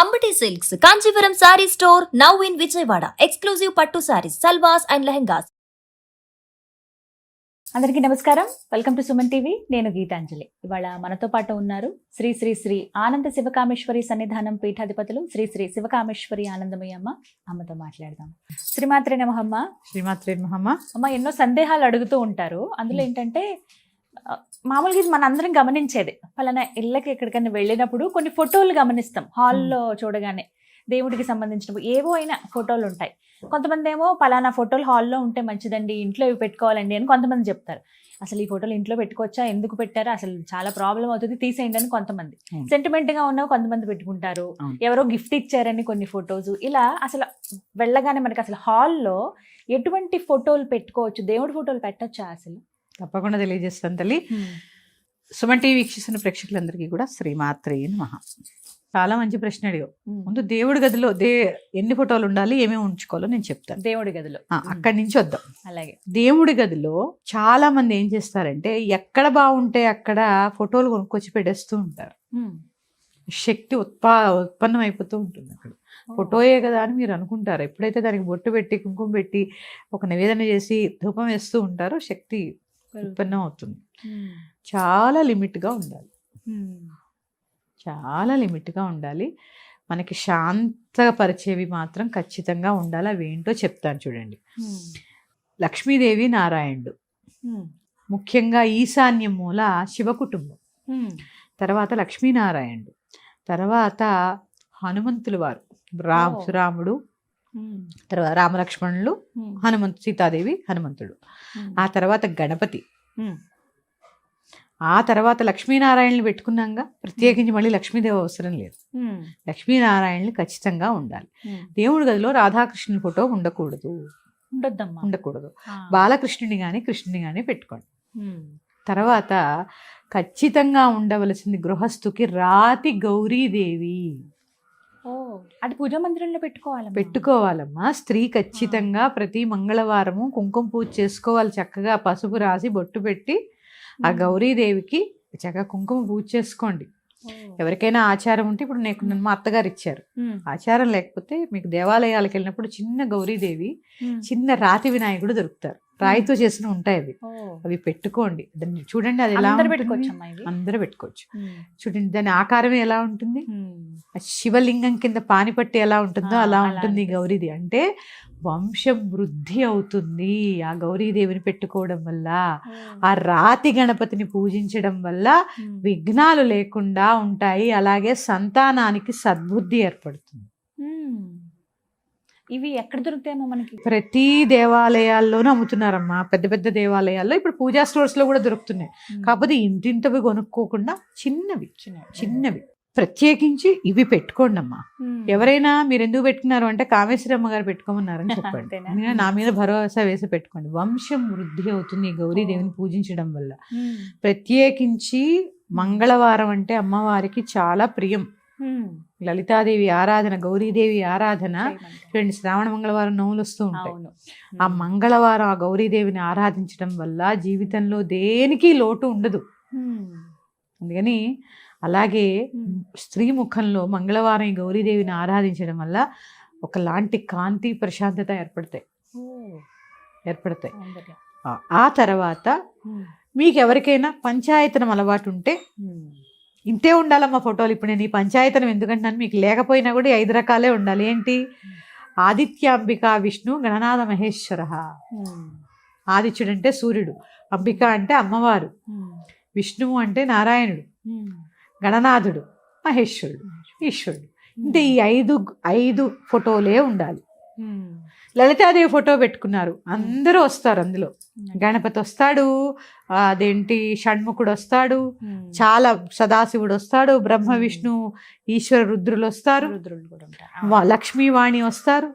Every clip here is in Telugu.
Ambati silks Kanchipuram sorry store now in Vijayawada. Exclusive పట్టు సారీస్, సల్వాస్ అండ్ లెహంగాస్. అందరికీ నమస్కారం. Welcome to Suman TV. నేను గీతాంజలి. ఇవాళ మనతో పాటు ఉన్నారు శ్రీ శ్రీ శ్రీ ఆనంద శివకామేశ్వరి సన్నిధానం పీఠాధిపతులు శ్రీ శ్రీ శివకామేశ్వరి ఆనందమయ్య అమ్మతో మాట్లాడదాం. శ్రీమాత్రే నమః అమ్మ. శ్రీమాత్రే నమః అమ్మ. ఎన్నో సందేహాలు అడుగుతూ ఉంటారు. అందులో ఏంటంటే మామూలుగా ఇది మన అందరం గమనించేది. పలానా ఇళ్ళకి ఎక్కడికైనా వెళ్ళినప్పుడు కొన్ని ఫోటోలు గమనిస్తాం. హాల్లో చూడగానే దేవుడికి సంబంధించిన ఏవో అయినా ఫోటోలు ఉంటాయి. కొంతమంది ఏమో పలానా ఫోటోలు హాల్లో ఉంటే మంచిదండి, ఇంట్లో ఇవి పెట్టుకోవాలండి అని కొంతమంది చెప్తారు. అసలు ఈ ఫోటోలు ఇంట్లో పెట్టుకోవచ్చా, ఎందుకు పెట్టారా, అసలు చాలా ప్రాబ్లం అవుతుంది, తీసేయండి అని కొంతమంది. సెంటిమెంట్ గా ఉన్నవి కొంతమంది పెట్టుకుంటారు. ఎవరో గిఫ్ట్ ఇచ్చారని కొన్ని ఫొటోస్. ఇలా అసలు వెళ్ళగానే మనకి అసలు హాల్లో ఎటువంటి ఫోటోలు పెట్టుకోవచ్చు, దేవుడి ఫోటోలు పెట్టచ్చా? అసలు తప్పకుండా తెలియజేస్తాను తల్లి. సుమన్ టీవీ వీక్షిస్తున్న ప్రేక్షకులందరికీ కూడా శ్రీమాత్రే నమః. చాలా మంచి ప్రశ్న అడిగావు. ముందు దేవుడి గదిలో ఎన్ని ఫోటోలు ఉండాలి, ఏమేమి ఉంచుకోవాలో నేను చెప్తాను. దేవుడి గదిలో అక్కడి నుంచి వద్దాం. అలాగే దేవుడి గదిలో చాలా మంది ఏం చేస్తారంటే ఎక్కడ బాగుంటే అక్కడ ఫోటోలు కొనుక్కొచ్చి పెట్టేస్తూ ఉంటారు. శక్తి ఉత్పన్నం అయిపోతూ ఉంటుంది అక్కడ. ఫోటోయే కదా అని మీరు అనుకుంటారు. ఎప్పుడైతే దానికి బొట్టు పెట్టి కుంకుమ పెట్టి ఒక నివేదన చేసి ధూపం వేస్తూ ఉంటారో శక్తి ఉత్పన్నం అవుతుంది. చాలా లిమిట్గా ఉండాలి. చాలా లిమిట్గా ఉండాలి. మనకి శాంతపరిచేవి మాత్రం ఖచ్చితంగా ఉండాలి. అవి ఏంటో చెప్తాను చూడండి. లక్ష్మీదేవి నారాయణుడు, ముఖ్యంగా ఈశాన్య మూల శివ కుటుంబం, తర్వాత లక్ష్మీనారాయణుడు, తర్వాత హనుమంతుల వారు, రాముడు, తర్వాత రామలక్ష్మణులు, సీతాదేవి, హనుమంతుడు, ఆ తర్వాత గణపతి, ఆ తర్వాత లక్ష్మీనారాయణలు పెట్టుకున్నాక ప్రత్యేకించి మళ్ళీ లక్ష్మీదేవి అవసరం లేదు. లక్ష్మీనారాయణలు ఖచ్చితంగా ఉండాలి. దేవుడి గదిలో రాధాకృష్ణుని ఫోటో ఉండకూడదు. బాలకృష్ణుని కానీ కృష్ణుని కానీ పెట్టుకోండి. తర్వాత ఖచ్చితంగా ఉండవలసింది గృహస్థుకి రాతి గౌరీదేవి. అది పూజా మందిరంలో పెట్టుకోవాలమ్మా. స్త్రీ ఖచ్చితంగా ప్రతి మంగళవారము కుంకుమ పూజ చేసుకోవాలి. చక్కగా పసుపు రాసి బొట్టు పెట్టి ఆ గౌరీదేవికి చక్కగా కుంకుమ పూజ చేసుకోండి. ఎవరికైనా ఆచారం ఉంటే, ఇప్పుడు నన్ను మా అత్తగారు ఇచ్చారు. ఆచారం లేకపోతే మీకు దేవాలయాలకు వెళ్ళినప్పుడు చిన్న గౌరీదేవి, చిన్న రాతి వినాయకుడు దొరుకుతారు. రాయితో చేసిన ఉంటాయి అవి. అవి పెట్టుకోండి. దాన్ని చూడండి, అది ఎలా అందరూ పెట్టుకోవచ్చు. చూడండి దాని ఆకారమే ఎలా ఉంటుంది. శివలింగం కింద పానిపట్టి ఎలా ఉంటుందో అలా ఉంటుంది గౌరీదేవి. అంటే వంశం వృద్ధి అవుతుంది ఆ గౌరీదేవిని పెట్టుకోవడం వల్ల. ఆ రాతి గణపతిని పూజించడం వల్ల విఘ్నాలు లేకుండా ఉంటాయి. అలాగే సంతానానికి సద్బుద్ధి ఏర్పడుతుంది. ఇవి ఎక్కడ దొరుకుతాయేమో మనకి? ప్రతి దేవాలయాల్లోనూ అమ్ముతున్నారమ్మా. పెద్ద పెద్ద దేవాలయాల్లో, ఇప్పుడు పూజా స్టోర్స్ లో కూడా దొరుకుతున్నాయి. కాకపోతే ఇంటింటివి కొనుక్కోకుండా చిన్నవి ప్రత్యేకించి ఇవి పెట్టుకోండి అమ్మా. ఎవరైనా మీరు ఎందుకు పెట్టుకున్నారు అంటే కామేశ్వరమ్మ గారు పెట్టుకోమన్నారని చెప్పండి. నా మీద భరోసా వేసి పెట్టుకోండి. వంశం వృద్ధి అవుతుంది గౌరీదేవిని పూజించడం వల్ల. ప్రత్యేకించి మంగళవారం అంటే అమ్మవారికి చాలా ప్రియం. లలితాదేవి ఆరాధన, గౌరీదేవి ఆరాధన. చూడండి, శ్రావణ మంగళవారం నోములు వస్తూ ఉంటాయి. ఆ మంగళవారం ఆ గౌరీదేవిని ఆరాధించడం వల్ల జీవితంలో దేనికి లోటు ఉండదు. అందుకని అలాగే స్త్రీ ముఖంలో మంగళవారం ఈ గౌరీదేవిని ఆరాధించడం వల్ల ఒకలాంటి కాంతి, ప్రశాంతత ఏర్పడతాయి. ఆ తర్వాత మీకు ఎవరికైనా పంచాయతనం అలవాటు ఉంటే, ఇంతే ఉండాలమ్మా ఫోటోలు. ఇప్పుడు నేను ఈ పంచాయతనం ఎందుకంటున్నాను, మీకు లేకపోయినా కూడా 5 రకాలే ఉండాలి. ఏంటి? ఆదిత్యాంబిక విష్ణు గణనాథ మహేశ్వర. ఆదిత్యుడు అంటే సూర్యుడు, అంబిక అంటే అమ్మవారు, విష్ణువు అంటే నారాయణుడు, గణనాథుడు మహేశ్వరుడు, ఈశ్వరుడు. అంటే ఈ 5 ఫోటోలే ఉండాలి. లలితాదేవి ఫోటో పెట్టుకున్నారు, అందరూ వస్తారు. అందులో గణపతి వస్తాడు, అదేంటి షణ్ముఖుడు వస్తాడు, చాలా సదాశివుడు వస్తాడు, బ్రహ్మ విష్ణు ఈశ్వర రుద్రులు వస్తారు, లక్ష్మీవాణి వస్తారు.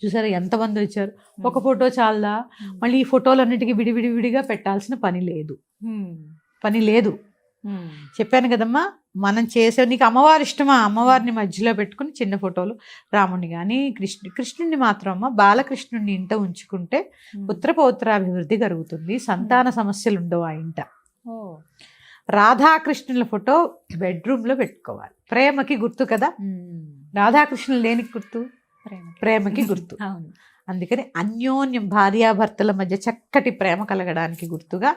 చూసారా ఎంతమంది వచ్చారు? ఒక ఫోటో చాలదా? మళ్ళీ ఈ ఫోటోలన్నిటికీ విడివిడిగా పెట్టాల్సిన పని లేదు. చెప్పాను కదమ్మా, మనం చేసే, నీకు అమ్మవారి ఇష్టమా, అమ్మవారిని మధ్యలో పెట్టుకుని చిన్న ఫోటోలు, రాముడిని కానీ కృష్ణుడిని మాత్రం అమ్మ బాలకృష్ణుడిని ఇంట ఉంచుకుంటే పుత్ర పౌత్రాభివృద్ధి కలుగుతుంది, సంతాన సమస్యలు ఉండవు ఆ ఇంట. రాధాకృష్ణుల ఫోటో బెడ్రూమ్లో పెట్టుకోవాలి. ప్రేమకి గుర్తు కదా. రాధాకృష్ణులు దేనికి గుర్తు? ప్రేమకి గుర్తు. అవును. అందుకని అన్యోన్యం భార్యాభర్తల మధ్య చక్కటి ప్రేమ కలగడానికి గుర్తుగా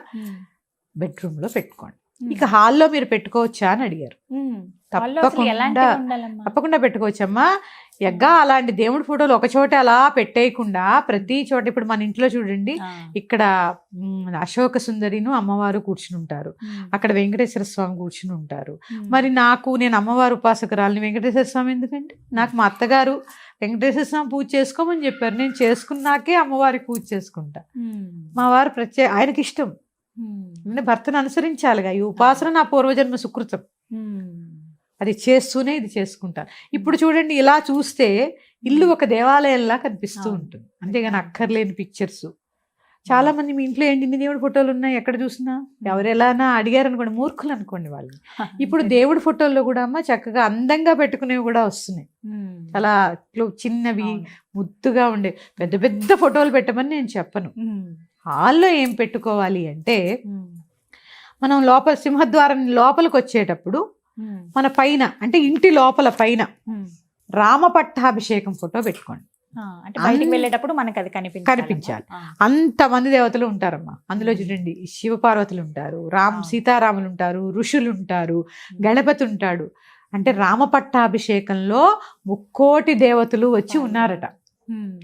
బెడ్రూమ్ లో పెట్టుకోండి. ఇక హాల్లో మీరు పెట్టుకోవచ్చా అని అడిగారు. తప్పకుండా పెట్టుకోవచ్చమ్మా. ఎగ్గా అలాంటి దేవుడి ఫోటోలు ఒక చోట అలా పెట్టేయకుండా ప్రతి చోట, ఇప్పుడు మన ఇంట్లో చూడండి, ఇక్కడ అశోక సుందరిను అమ్మవారు కూర్చుని ఉంటారు, అక్కడ వెంకటేశ్వర స్వామి కూర్చుని ఉంటారు. మరి నేను అమ్మవారు ఉపాసకురాలని, వెంకటేశ్వర స్వామి ఎందుకంటే నాకు మా అత్తగారు వెంకటేశ్వర స్వామి పూజ చేసుకోమని చెప్పారు. నేను చేసుకున్నాకే అమ్మవారికి పూజ చేసుకుంటా. మా వారు ఆయనకి ఇష్టం, భర్తను అనుసరించాలిగా. ఈ ఉపాసన నా పూర్వజన్మ సుకృతం, అది చేస్తూనే ఇది చేసుకుంటాను. ఇప్పుడు చూడండి, ఇలా చూస్తే ఇల్లు ఒక దేవాలయంలా కనిపిస్తూ ఉంటుంది, అంతేగాని అక్కర్లేని పిక్చర్స్. చాలా మంది మీ ఇంట్లో ఏంటి ఇన్ని దేవుడి ఫోటోలు ఉన్నాయి ఎక్కడ చూసినా, ఎవరెలానా అడిగారు అనుకోండి, మూర్ఖులు అనుకోండి వాళ్ళు. ఇప్పుడు దేవుడి ఫోటోల్లో కూడా అమ్మ చక్కగా అందంగా పెట్టుకునేవి కూడా వస్తున్నాయి, చాలా చిన్నవి ముద్దుగా ఉండే. పెద్ద పెద్ద ఫోటోలు పెట్టమని నేను చెప్పను. హాల్లో ఏం పెట్టుకోవాలి అంటే, మనం లోపల సింహద్వారం లోపలికి వచ్చేటప్పుడు మన పైన, అంటే ఇంటి లోపల పైన రామపట్టాభిషేకం ఫోటో పెట్టుకోండి. అంటే బయటికి వెళ్ళేటప్పుడు మనకి అది కనిపించాలి. అంతమంది దేవతలు ఉంటారమ్మా అందులో. చూడండి, శివపార్వతులు ఉంటారు, సీతారాములు ఉంటారు, ఋషులు ఉంటారు, గణపతి ఉంటాడు. అంటే రామపట్టాభిషేకంలో 3,000,000 దేవతలు వచ్చి ఉన్నారట.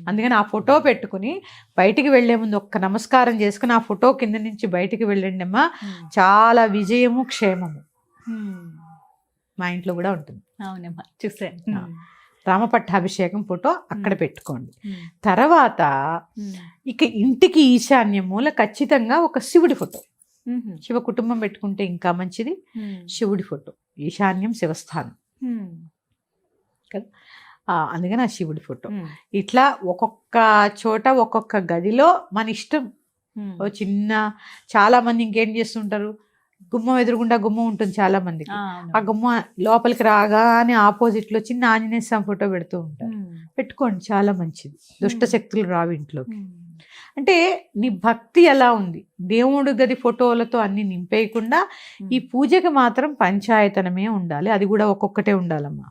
అందుకని ఆ ఫోటో పెట్టుకుని బయటికి వెళ్లే ముందు ఒక్క నమస్కారం చేసుకుని ఆ ఫోటో కింద నుంచి బయటికి వెళ్ళండి అమ్మా, చాలా విజయము క్షేమము మా ఇంట్లో కూడా ఉంటుంది. అవునమ్మా, చూసాను. రామపట్టాభిషేకం ఫోటో అక్కడ పెట్టుకోండి. తర్వాత ఇక ఇంటికి ఈశాన్య మూల ఖచ్చితంగా ఒక శివుడి ఫోటో, శివ కుటుంబం పెట్టుకుంటే ఇంకా మంచిది. శివుడి ఫోటో, ఈశాన్యం శివస్థానం కదా, అందుకని ఆ శివుడి ఫోటో. ఇట్లా ఒక్కొక్క చోట ఒక్కొక్క గదిలో మన ఇష్టం. ఓ చిన్న, చాలా మంది ఇంకేం చేస్తుంటారు, గుమ్మం ఎదురుగుండా గుమ్మం ఉంటుంది చాలా మందికి, ఆ గుమ్మ లోపలికి రాగానే ఆపోజిట్ లో చిన్న ఆంజనేయ స్వామి ఫోటో పెడుతూ ఉంటారు. పెట్టుకోండి, చాలా మంచిది. దుష్ట శక్తులు రావు ఇంట్లోకి. అంటే నీ భక్తి ఎలా ఉంది, దేవుడు గది ఫోటోలతో అన్ని నింపేయకుండా ఈ పూజకి మాత్రం పంచాయతనమే ఉండాలి. అది కూడా ఒక్కొక్కటే ఉండాలమ్మా,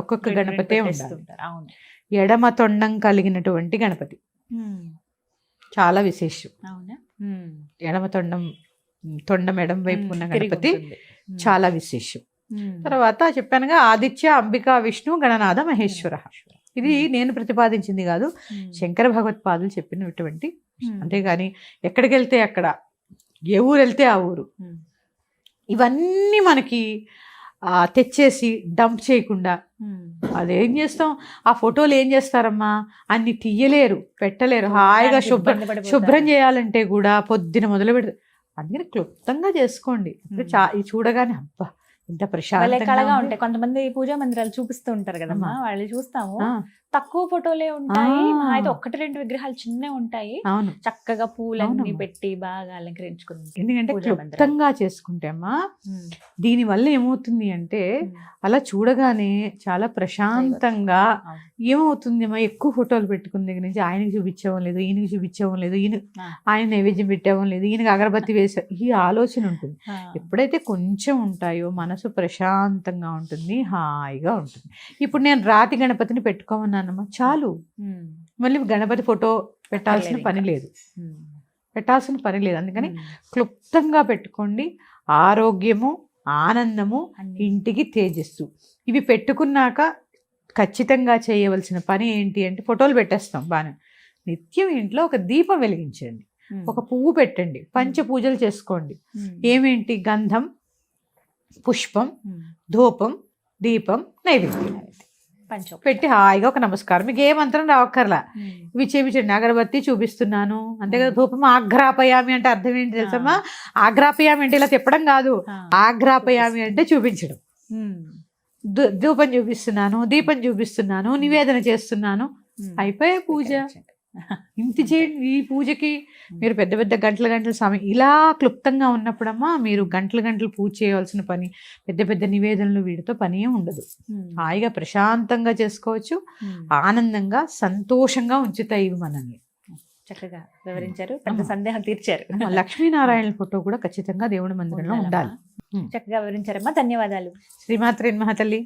ఒక్కొక్క గణపతే ఉండాలి. ఎడమ తొండం కలిగినటువంటి గణపతి చాలా విశేషం. ఎడమ తొండం ఎడం వైపు ఉన్న గణపతి చాలా విశేషం. తర్వాత చెప్పానుగా, ఆదిత్య, అంబికా, విష్ణు, గణనాథ, మహేశ్వర. ఇది నేను ప్రతిపాదించింది కాదు, శంకర భగవత్పాదులు చెప్పినటువంటి. అంతేగాని ఎక్కడికి వెళ్తే అక్కడ, ఏ ఊరు వెళ్తే ఆ ఊరు, ఇవన్నీ మనకి తెచ్చేసి డంప్ చేయకుండా అదేం చేస్తాం, ఆ ఫోటోలు ఏం చేస్తారమ్మా, అన్ని తీయలేరు, పెట్టలేరు. హాయిగా శుభ్రం చేయాలంటే కూడా పొద్దున మొదలు పెడతారు. అందుకని క్లుప్తంగా చేసుకోండి. ఇది చూడగానే అబ్బా ఇంత ప్రశాంతంగా ఉంటాయి. కొంతమంది పూజా మందిరాలు చూపిస్తూ ఉంటారు కదమ్మా, వాళ్ళు చూస్తాము తక్కువ ఫోటోలే ఉంటాయి, అయితే 1-2 విగ్రహాలు చిన్నవి ఉంటాయి. అవును, చక్కగా పూలన్నీ పెట్టి బాగా అలంకరించుకుంది. ఎందుకంటే క్లుప్తంగా చేసుకుంటే అమ్మా, దీని వల్ల ఏమవుతుంది అంటే అలా చూడగానే చాలా ప్రశాంతంగా. ఏమవుతుంది అమ్మా, ఎక్కువ ఫోటోలు పెట్టుకున్న దగ్గర నుంచి ఆయనకి చూపించడం లేదు, ఈయనకి చూపించడం లేదు, ఆయన నైవేద్యం పెట్టడం లేదు, ఈయనకి అగరబత్తి వేసే ఈ ఆలోచన ఉంటుంది. ఎప్పుడైతే కొంచెం ఉంటాయో మనసు ప్రశాంతంగా ఉంటుంది, హాయిగా ఉంటుంది. ఇప్పుడు నేను రాతి గణపతిని పెట్టుకోమన్నానమ్మా, చాలు. మళ్ళీ గణపతి ఫోటో పెట్టాల్సిన పని లేదు. అందుకని క్లుప్తంగా పెట్టుకోండి. ఆరోగ్యము, ఆనందము, ఇంటికి తేజస్సు. ఇవి పెట్టుకున్నాక ఖచ్చితంగా చేయవలసిన పని ఏంటి అంటే, ఫోటోలు పెట్టేస్తాం బాగా, నిత్యం ఇంట్లో ఒక దీపం వెలిగించండి, ఒక పువ్వు పెట్టండి, పంచ పూజలు చేసుకోండి. ఏమేంటి, గంధం, పుష్పం, ధూపం, దీపం, నైవేద్యం పెట్టి హాయిగా ఒక నమస్కారం. మీకు ఏ మంత్రం రావక్కర్లా, ఇవి చేపించండి. అగరబత్తి చూపిస్తున్నాను అంతే కదా. ధూపం ఆగ్రాపయామి అంటే అర్థం ఏంటి తెలుసమ్మా, ఆగ్రాపయామి అంటే ఇలా చెప్పడం కాదు, ఆగ్రాపయామి అంటే చూపించడం. ధూపం చూపిస్తున్నాను, దీపం చూపిస్తున్నాను, నివేదన చేస్తున్నాను, అయిపోయే పూజ. ఇంత చేయండి. ఈ పూజకి మీరు పెద్ద పెద్ద గంటల సమయం ఇలా క్లుప్తంగా ఉన్నప్పుడమ్మా మీరు గంటలు పూజ చేయవలసిన పని, పెద్ద పెద్ద నివేదనలు వీటితో పని ఉండదు. హాయిగా ప్రశాంతంగా చేసుకోవచ్చు, ఆనందంగా సంతోషంగా ఉంచుతాయి ఇవి మనల్ని. చక్కగా వివరించారు, పెద్ద సందేహం తీర్చారు. లక్ష్మీనారాయణ ఫోటో కూడా ఖచ్చితంగా దేవుడి మందిరంలో ఉండాలి. చక్కగా వివరించారమ్మా, ధన్యవాదాలు. శ్రీమాత్రే నమః తల్లి.